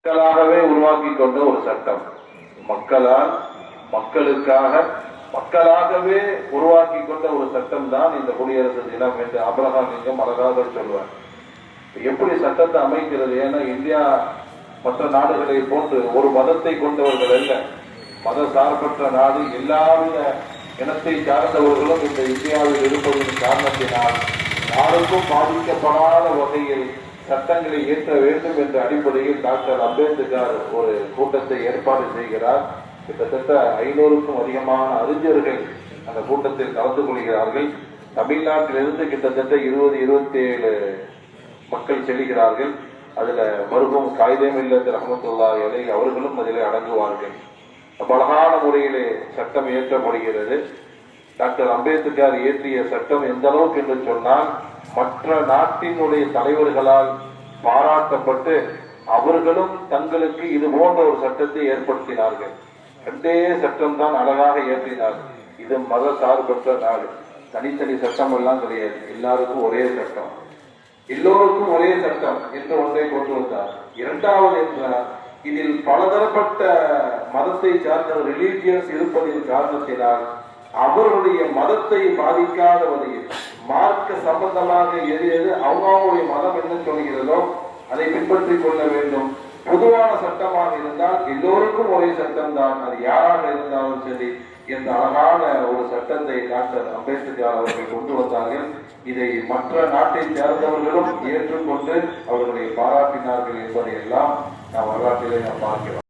மக்களாகவே உருவாக்கி கொண்ட ஒரு சட்டம். மக்களால் மக்களுக்காக மக்களாகவே உருவாக்கி கொண்ட ஒரு சட்டம் தான் இந்த குடியரசு தினம் என்று ஆபிரகாம் லிங்கன் அழகாக சொல்வார். எப்படி சட்டத்தை அமைக்கிறது? ஏன்னா இந்தியா மற்ற நாடுகளை போன்று ஒரு மதத்தை கொண்டவர்கள் அல்ல, மத சார்பற்ற நாடு. எல்லாவித இனத்தை சார்ந்தவர்களும் இந்த இந்தியாவில் இருப்பதன் காரணத்தினால் யாருக்கும் பாதிக்கப்படாத வகையில் சட்டங்களை இயற்ற வேண்டும் என்ற அடிப்படையில் டாக்டர் அம்பேத்கர் ஒரு கூட்டத்தை ஏற்பாடு செய்கிறார். கிட்டத்தட்ட 500க்கும் அதிகமான அறிஞர்கள் அந்த கூட்டத்தில் கலந்து கொள்கிறார்கள். தமிழ்நாட்டிலிருந்து கிட்டத்தட்ட 20-27 மக்கள் செல்கிறார்கள். அதுல மருகும் காயிதே மில்லத் ரஹ்மத்துல்லாஹி அலைஹி அவர்களும் அதில் அடங்குவார்கள். அழகான முறையிலே சட்டம் இயற்றப்படுகிறது. டாக்டர் அம்பேத்கர் இயற்றிய சட்டம் எந்த அளவுக்கு என்று சொன்னால் மற்ற நாட்டினுடைய தலைவர்களால் பாராட்டப்பட்டு அவர்களும் தங்களுக்கு இது போன்ற ஒரு சட்டத்தை ஏற்படுத்தினார்கள். 2 சட்டம் தான் அழகாக இயற்றினார்கள். இது மத சார்பற்ற நாடு, தனித்தனி சட்டம் எல்லாம் கிடையாது, எல்லாருக்கும் ஒரே சட்டம், எல்லோருக்கும் ஒரே சட்டம் என்று ஒன்றை கொண்டு வந்தார். 2வது என்றால் இதில் பலதரப்பட்ட மதத்தை சார்ந்த ரிலீஜியன்ஸ் இருப்பதின் காரணத்தினால் அவர்களுடைய மதத்தை பாதிக்காத வகையில் மார்க்க சம்பந்தமாக எது அவங்களுடைய மதம் என்ன சொல்கிறதோ அதை பின்பற்றிக் கொள்ள வேண்டும். பொதுவான சட்டமாக இருந்தால் எல்லோருக்கும் ஒரே சட்டம் தான், அது யாராக இருந்தாலும் சரி என்ற அழகான ஒரு சட்டத்தை டாக்டர் அம்பேத்கர் அவர்கள் கொண்டு வந்தார்கள். இதை மற்ற நாட்டை சேர்ந்தவர்களும் ஏற்றுக்கொண்டு அவர்களை பாராட்டினார்கள் என்பதை எல்லாம் நாம் வரலாற்றிலே நாம் பார்க்கிறோம்.